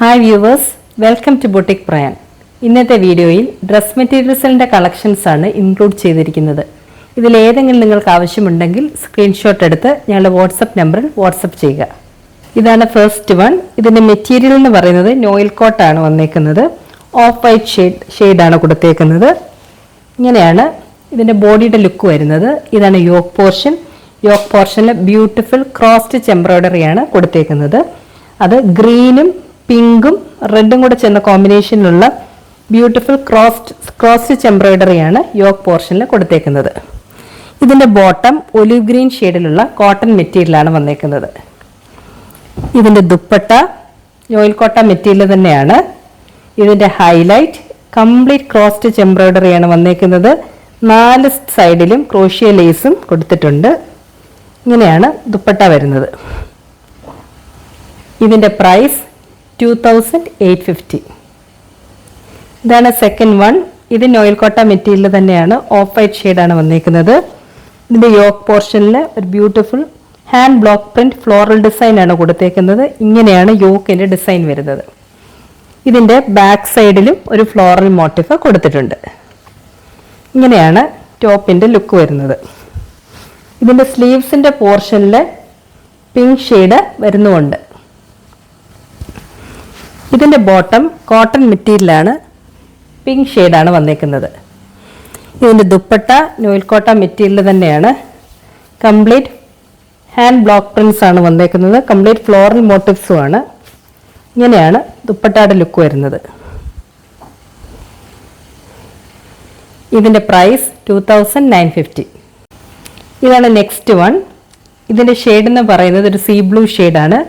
Hi viewers, welcome to Boutique Prayan. ഇന്നത്തെ വീഡിയോയിൽ dress മെറ്റീരിയൽസിന്റെ collections ആണ് ഇൻക്ലൂഡ് ചെയ്തിരിക്കുന്നത്. ഇതിൽ ഏതെങ്കിലും നിങ്ങൾക്ക് ആവശ്യമുണ്ടെങ്കിൽ സ്ക്രീൻഷോട്ട് എടുത്ത് ഞങ്ങളുടെ വാട്സ്ആപ്പ് നമ്പറിൽ വാട്സ്ആപ്പ് ചെയ്യുക. ഇതാണ് ഫസ്റ്റ് വൺ. ഇതിന്റെ മെറ്റീരിയൽ എന്ന് പറയുന്നത് നോയിൽ കോട്ട് ആണ് വന്നേക്കുന്നത്. ഓഫ് വൈറ്റ് ഷെയ്ഡ് ആണ് കൊടുത്തേക്കുന്നത്. ഇങ്ങനെയാണ് ഇതിന്റെ ബോഡിയുടെ ലുക്ക് വരുന്നത്. ഇതാണ് യോക്ക് പോർഷൻ. യോക്ക് പോർഷനിൽ ബ്യൂട്ടിഫുൾ ക്രോസ് സ്റ്റിച്ച് എംബ്രോയിഡറി ആണ് കൊടുത്തേക്കുന്നത്. അത് ഗ്രീനും പിങ്കും റെഡും കൂടെ ചേർന്ന കോമ്പിനേഷനിലുള്ള ബ്യൂട്ടിഫുൾ ക്രോസ് സ്റ്റിച്ച് എംബ്രോയിഡറി ആണ് യോക്ക് പോർഷനിൽ കൊടുത്തേക്കുന്നത്. ഇതിന്റെ ബോട്ടം ഒലിവ് ഗ്രീൻ ഷെയ്ഡിലുള്ള കോട്ടൺ മെറ്റീരിയലാണ് വന്നേക്കുന്നത്. ഇതിന്റെ ദുപ്പട്ട നോയിൽ കോട്ട മെറ്റീരിയൽ തന്നെയാണ്. ഇതിന്റെ highlight complete cross stitch embroidery ആണ് വന്നേക്കുന്നത്. 4 സൈഡിലും ക്രോഷ്യ ലേസും കൊടുത്തിട്ടുണ്ട്. ഇങ്ങനെയാണ് ദുപ്പട്ട വരുന്നത്. ഇതിന്റെ പ്രൈസ് 2850. ഇതാണ് സെക്കൻഡ് വൺ. ഇത് നോയിൽ കോട്ട മെറ്റീരിയൽ തന്നെയാണ്. ഓഫ് വൈറ്റ് ഷെയ്ഡാണ് വന്നേക്കുന്നത്. ഇതിന്റെ യോക്ക് പോർഷനിൽ ഒരു beautiful hand block print floral design ആണ് കൊടുത്തേക്കുന്നത്. ഇങ്ങനെയാണ് യോക്കിന്റെ ഡിസൈൻ വരുന്നത്. ഇതിന്റെ ബാക്ക് സൈഡിലും ഒരു ഫ്ലോറൽ മോട്ടീഫ് കൊടുത്തിട്ടുണ്ട്. ഇങ്ങനെയാണ് ടോപ്പിന്റെ ലുക്ക് വരുന്നത്. ഇതിന്റെ സ്ലീവ്സിന്റെ പോർഷനിൽ പിങ്ക് ഷെയ്ഡ് വരുന്നുണ്ട്. ഇതിന്റെ ബോട്ടം കോട്ടൺ മെറ്റീരിയലാണ്. പിങ്ക് ഷെയ്ഡാണ് വന്നേക്കുന്നത്. ഇതിന്റെ ദുപ്പട്ട നോയിൽ കോട്ട മെറ്റീരിയൽ തന്നെയാണ്. കംപ്ലീറ്റ് ഹാൻഡ് ബ്ലോക്ക് പ്രിന്റ്സ് ആണ് വന്നേക്കുന്നത്. കംപ്ലീറ്റ് ഫ്ലോറൽ മോട്ടീവ്സും ആണ്. ഇങ്ങനെയാണ് ദുപ്പട്ടയുടെ ലുക്ക് വരുന്നത്. ഇതിന്റെ പ്രൈസ് 2950. ഇതാണ് നെക്സ്റ്റ് വൺ. ഇതിന്റെ ഷെയ്ഡ് എന്ന് പറയുന്നത് ഒരു സീ ബ്ലൂ ഷെയ്ഡാണ്.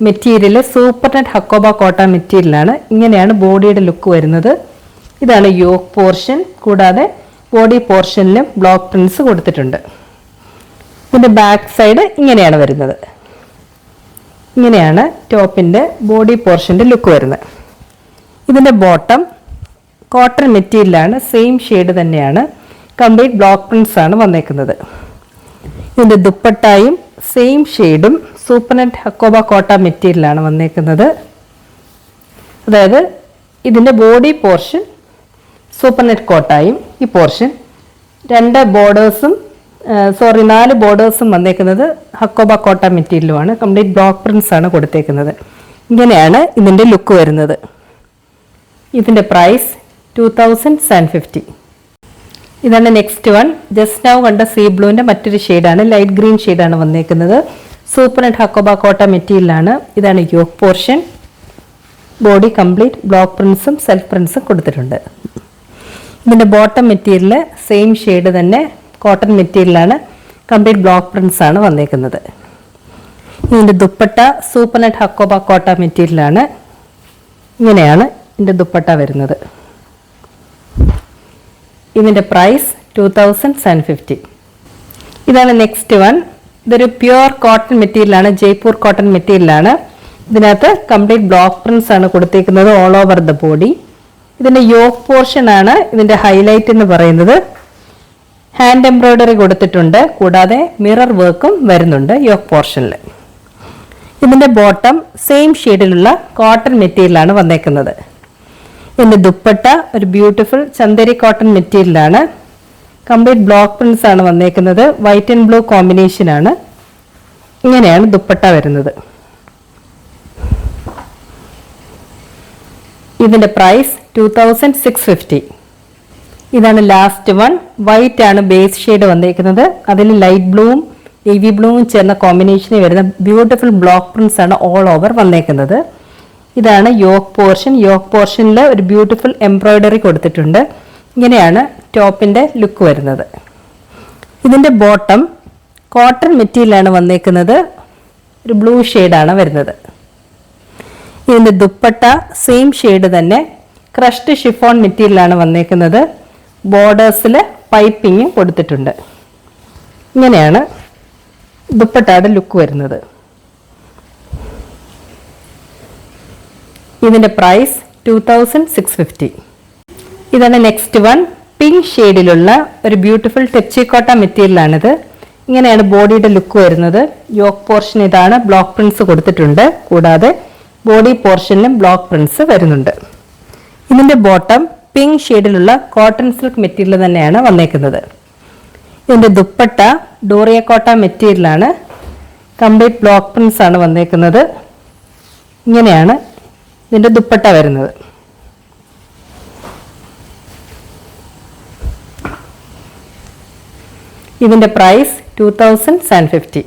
Material super net hakoba Kota മെറ്റീരിയലാണ്. ഇങ്ങനെയാണ് ബോഡിയുടെ ലുക്ക് വരുന്നത്. ഇതാണ് യോക്ക് പോർഷൻ. കൂടാതെ ബോഡി പോർഷനിലും ബ്ലോക്ക് പ്രിന്റ്സ് കൊടുത്തിട്ടുണ്ട്. ഇതിന്റെ ബാക്ക് സൈഡ് ഇങ്ങനെയാണ് വരുന്നത്. ഇങ്ങനെയാണ് ടോപ്പിന്റെ ബോഡി പോർഷന്റെ ലുക്ക് വരുന്നത്. ഇതിന്റെ ബോട്ടം കോട്ടൺ മെറ്റീരിയലാണ്. സെയിം ഷെയ്ഡ് തന്നെയാണ്. കംപ്ലീറ്റ് ബ്ലോക്ക് പ്രിന്റ്സ് ആണ് വന്നേക്കുന്നത്. ഇതിന്റെ ദുപ്പട്ടായും സെയിം ഷെയ്ഡും സൂപ്പർ നെറ്റ് ഹക്കോബ കോട്ട മെറ്റീരിയലാണ് വന്നേക്കുന്നത്. അതായത് ഇതിന്റെ ബോഡി പോർഷൻ സൂപ്പർ നെറ്റ് കോട്ടായും ഈ പോർഷൻ 4 ബോർഡേഴ്സും വന്നേക്കുന്നത് ഹക്കോബ കോട്ട മെറ്റീരിയലുമാണ്. കംപ്ലീറ്റ് ബ്ലോക്ക് പ്രിന്റ്സ് ആണ് കൊടുത്തേക്കുന്നത്. ഇങ്ങനെയാണ് ഇതിന്റെ ലുക്ക് വരുന്നത്. ഇതിന്റെ പ്രൈസ് 2750. ഇതാണ് നെക്സ്റ്റ് വൺ. ജസ്റ്റ് നൗ കണ്ട സീ ബ്ലൂവിന്റെ മറ്റൊരു ഷെയ്ഡാണ്. ലൈറ്റ് ഗ്രീൻ ഷെയ്ഡാണ് വന്നേക്കുന്നത്. സൂപ്പർ നെറ്റ് ഹക്കോബ കോട്ട മെറ്റീരിയലാണ്. ഇതാണ് yoke portion. Body complete block പ്രിന്റ്സും സെൽഫ് പ്രിന്റ്സും കൊടുത്തിട്ടുണ്ട്. ഇതിന്റെ ബോട്ടം മെറ്റീരിയൽ സെയിം ഷെയ്ഡ് തന്നെ കോട്ടൺ മെറ്റീരിയലാണ്. കംപ്ലീറ്റ് ബ്ലോക്ക് പ്രിന്റ്സ് ആണ് വന്നേക്കുന്നത്. ഇതിന്റെ ദുപ്പട്ട സൂപ്പർ നെറ്റ് ഹക്കോബ കോട്ട മെറ്റീരിയലാണ്. ഇങ്ങനെയാണ് ഇതിന്റെ ദുപ്പട്ട വരുന്നത്. ഇതിന്റെ പ്രൈസ് 2750. ഇതാണ് നെക്സ്റ്റ് വൺ. ഇതൊരു പ്യുവർ കോട്ടൺ മെറ്റീരിയലാണ്. ജയ്പൂർ കോട്ടൺ മെറ്റീരിയലാണ്. ഇതിനകത്ത് കംപ്ലീറ്റ് ബ്ലോക്ക് പ്രിന്റ്സ് ആണ് കൊടുത്തേക്കുന്നത് ഓൾ ഓവർ ദ ബോഡി. ഇതിന്റെ യോക്ക് പോർഷൻ ആണ് ഇതിന്റെ ഹൈലൈറ്റ് എന്ന് പറയുന്നത്. ഹാൻഡ് എംബ്രോയിഡറി കൊടുത്തിട്ടുണ്ട്. കൂടാതെ മിറർ വർക്കും വരുന്നുണ്ട് യോക്ക് പോർഷനിൽ. ഇതിന്റെ ബോട്ടം സെയിം ഷെയ്ഡിലുള്ള കോട്ടൺ മെറ്റീരിയലാണ് വന്നേക്കുന്നത്. ഇതിന്റെ ദുപ്പട്ട ഒരു ബ്യൂട്ടിഫുൾ ചന്ദേരി കോട്ടൺ മെറ്റീരിയലാണ്. കംപ്ലീറ്റ് ബ്ലോക്ക് പ്രിന്റ്സ് ആണ് വന്നേക്കുന്നത്. വൈറ്റ് ആൻഡ് ബ്ലൂ കോമ്പിനേഷൻ ആണ്. ഇങ്ങനെയാണ് ദുപ്പട്ട വരുന്നത്. ഇതിന്റെ പ്രൈസ് 2650. ഇതാണ് ലാസ്റ്റ് വൺ. വൈറ്റ് ആണ് ബേസ് ഷെയ്ഡ് വന്നേക്കുന്നത്. അതിൽ ലൈറ്റ് ബ്ലൂവും നേവി ബ്ലൂവും ചേർന്ന കോമ്പിനേഷനിൽ വരുന്ന ബ്യൂട്ടിഫുൾ ബ്ലോക്ക് പ്രിന്റ്സ് ആണ് ഓൾ ഓവർ വന്നേക്കുന്നത്. ഇതാണ് യോക്ക് പോർഷൻ. യോക്ക് പോർഷനിൽ ഒരു ബ്യൂട്ടിഫുൾ എംബ്രോയിഡറി കൊടുത്തിട്ടുണ്ട്. ഇങ്ങനെയാണ് ടോപ്പിന്റെ ലുക്ക് വരുന്നത്. ഇതിന്റെ ബോട്ടം കോട്ടൺ മെറ്റീരിയലാണ് വന്നേക്കുന്നത്. ഒരു ബ്ലൂ ഷെയ്ഡാണ് വരുന്നത്. ഇതിന്റെ ദുപ്പട്ട സെയിം ഷെയ്ഡ് തന്നെ ക്രഷ്ഡ് ഷിഫോൺ മെറ്റീരിയലാണ് വന്നേക്കുന്നത്. ബോർഡേഴ്സിൽ പൈപ്പിംഗ് കൊടുത്തിട്ടുണ്ട്. ഇങ്ങനെയാണ് ദുപ്പട്ടയുടെ ലുക്ക് വരുന്നത്. ഇതിന്റെ പ്രൈസ് 2650. ഇതാണ് നെക്സ്റ്റ് വൺ. പിങ്ക് ഷെയ്ഡിലുള്ള ഒരു ബ്യൂട്ടിഫുൾ ടെച്ചിക്കോട്ട മെറ്റീരിയലാണിത്. ഇങ്ങനെയാണ് ബോഡിയുടെ ലുക്ക് വരുന്നത്. യോക്ക് പോർഷൻ ഇതാണ്. ബ്ലോക്ക് പ്രിന്റ്സ് കൊടുത്തിട്ടുണ്ട്. കൂടാതെ ബോഡി പോർഷനിലും ബ്ലോക്ക് പ്രിന്റ്സ് വരുന്നുണ്ട്. ഇതിൻ്റെ ബോട്ടം പിങ്ക് ഷെയ്ഡിലുള്ള കോട്ടൺ സിൽക്ക് മെറ്റീരിയൽ തന്നെയാണ് വന്നേക്കുന്നത്. ഇതിൻ്റെ ദുപ്പട്ട ഡോറിയ കോട്ട മെറ്റീരിയലാണ്. കംപ്ലീറ്റ് ബ്ലോക്ക് പ്രിന്റ്സ് ആണ് വന്നേക്കുന്നത്. ഇങ്ങനെയാണ് ഇതിൻ്റെ ദുപ്പട്ട വരുന്നത്. ഇതിൻ്റെ price 2750.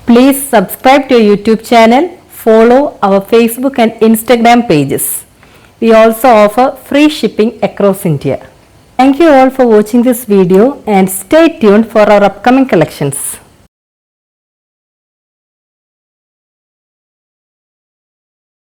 Please subscribe to our YouTube channel, follow our Facebook and Instagram pages. We also offer free shipping across India. Thank you all for watching this video and stay tuned for our upcoming collections.